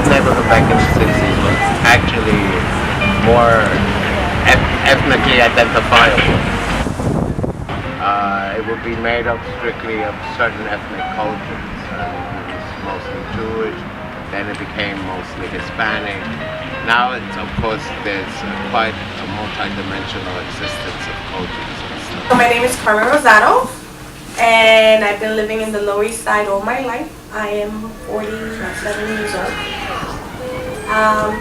neighborhood back in the 60s was actually more ethnically identifiable. It would be made up strictly of certain ethnic cultures. It was mostly Jewish, then it became mostly Hispanic. Now, of course, there's quite a multi-dimensional existence of cultures and stuff. So my name is Carmen Rosado, and I've been living in the Lower East Side all my life. I am 47 years old,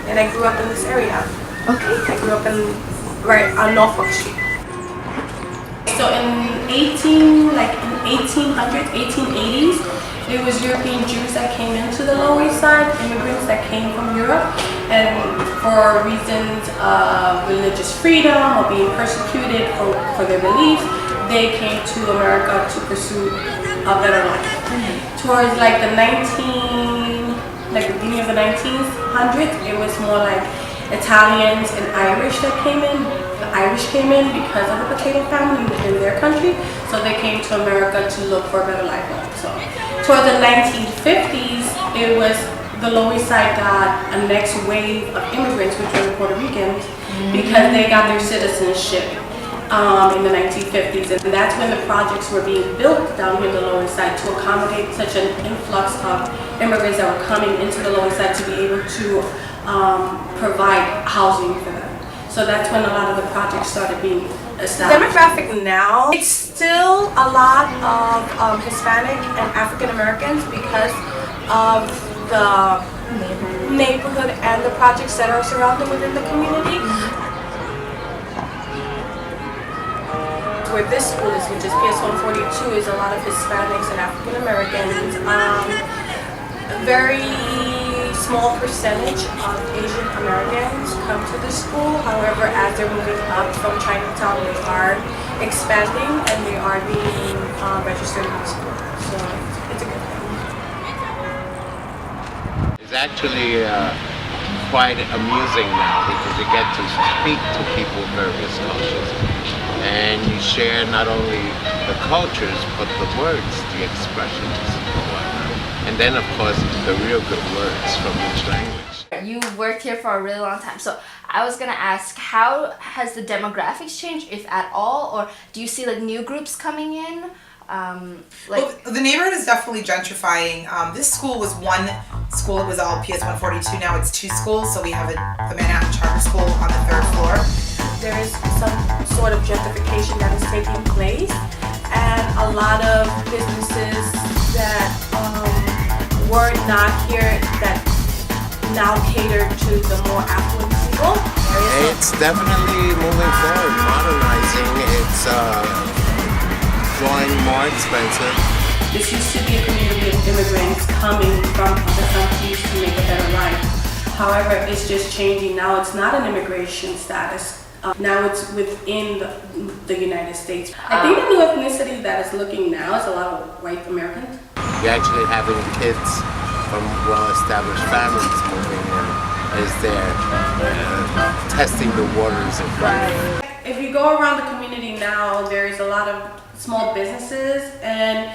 and I grew up in this area. Okay. I grew up right on Norfolk Street. So in 1800s, 1880s, it was European Jews that came into the Lower East Side, immigrants that came from Europe, and for reasons of religious freedom or being persecuted for their beliefs, they came to America to pursue a better life. Towards like the beginning of the 1900s, it was more like Italians and Irish that came in. The Irish came in because of the potato famine in their country, so they came to America to look for a better life. So, toward the 1950s, it was the Lower East Side got a next wave of immigrants, which were the Puerto Ricans, because they got their citizenship in the 1950s, and that's when the projects were being built down here in the Lower East Side to accommodate such an influx of immigrants that were coming into the Lower East Side to be able to provide housing for them. So that's when a lot of the projects started being established. Demographic now, it's still a lot of Hispanic and African Americans because of the neighborhood and the projects that are surrounded within the community. Where this school is, which is PS 142, is a lot of Hispanics and African Americans. A very small percentage of Asian Americans come to the school. However, as they're moving up from Chinatown, they are expanding and they are being registered in the school. So it's a good thing. It's actually quite amusing now because you get to speak to people of various cultures. And you share not only the cultures, but the words, the expressions, and whatnot. And then, of course, the real good words from each language. You worked here for a really long time, so I was gonna ask, how has the demographics changed, if at all, or do you see like new groups coming in? Well, the neighborhood is definitely gentrifying. This school was one school, it was all PS 142, now it's two schools, so we have the Manhattan Charter School on the third floor. There is some sort of gentrification that is taking place, and a lot of businesses that were not here that now cater to the more affluent people. It's definitely moving forward, modernizing. It's growing more expensive. This used to be a community of immigrants coming from other countries to make a better life. However, it's just changing now. It's not an immigration status. Now it's within the United States. I think the new ethnicity that is looking now is a lot of white Americans. You're actually having kids from well-established families moving in as they're testing the waters of life. If you go around the community now, there's a lot of small businesses, and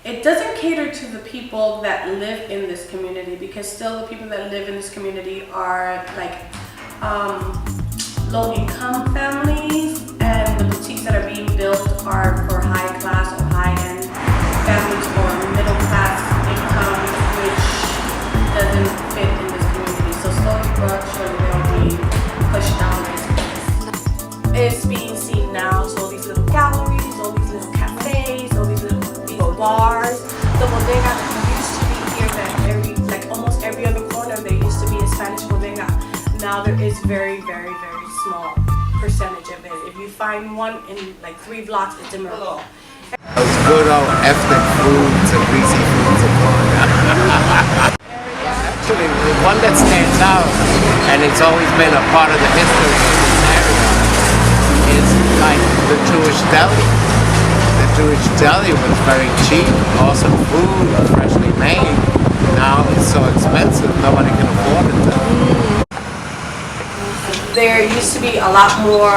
it doesn't cater to the people that live in this community, because still the people that live in this community are like low-income families, and the boutiques that are being built are for high-class or high-end families or middle-class income, which doesn't fit in this community. So slowly but surely they'll be pushed down this place. It's being seen now, so all these little galleries, all these little cafes, all these little bars. The bodega that used to be here, that almost every other corner there used to be a Spanish bodega. Now there is very, very, very small percentage of it. If you find one in like 3 blocks, it's a miracle. Those good old ethnic foods and greasy foods are gone. Actually, the one that stands out, and it's always been a part of the history of this area, is like the Jewish deli. The Jewish deli was very cheap, awesome food, freshly made. Now it's so expensive, nobody can afford it though. There used to be a lot more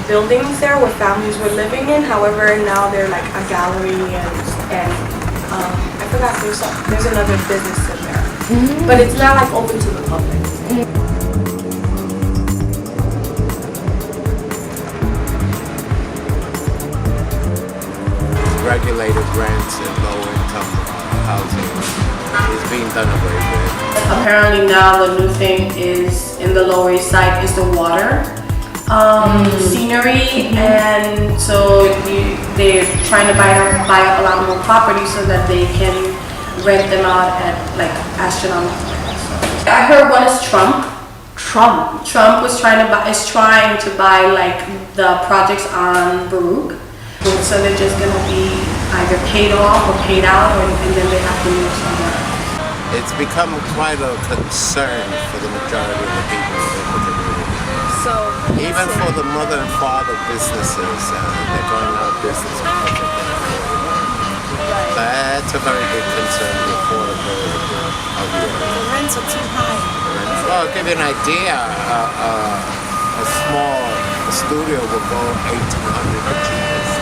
buildings there where families were living in. However, now they're like a gallery and I forgot there's another business in there. but it's not like open to the public. Regulated rents and low-income housing is being done away with. Apparently now the new thing is in the Lower East Side is the water scenery, and so they're trying to buy up a lot more property so that they can rent them out at like astronomical prices. I heard one is Trump was trying to buy like the projects on Baruch. So they're just going to be either paid off or paid out, and then they have to move somewhere. It's become quite a concern for the majority of the people in the community. So even for the mother and father businesses, they're going out of business because of that. That's a very big concern, the affordability of the area. The rents are too high. Well, I'll give you an idea. A small studio will go $1,800 the cheapest.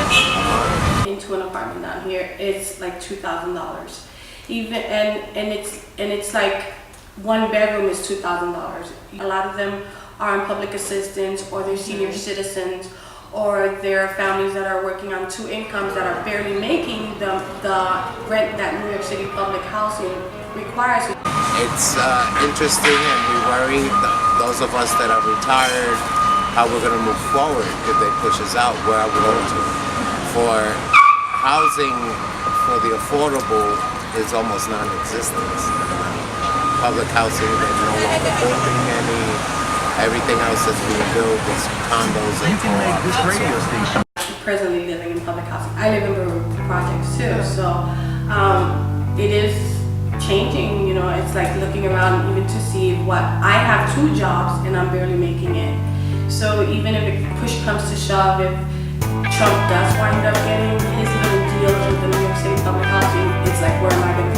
Into an apartment down here, it's like $2,000. Even and it's like one bedroom is $2,000. A lot of them are on public assistance, or they're senior citizens, or they're families that are working on two incomes that are barely making the rent that New York City public housing requires. It's interesting, and we worry, those of us that are retired, how we're going to move forward if they push us out, where are we going to? For housing for the affordable is almost non-existent. Public housing, they're no longer building any. Everything else that's being built is condos and co-ops. I'm presently living in public housing. I live in Baruch projects too, so it is changing. You know, it's like looking around even to see what I have 2 jobs and I'm barely making it. So even if push comes to shove, if Trump does wind up getting his little deals with the New York City public housing, it's like, where am I going to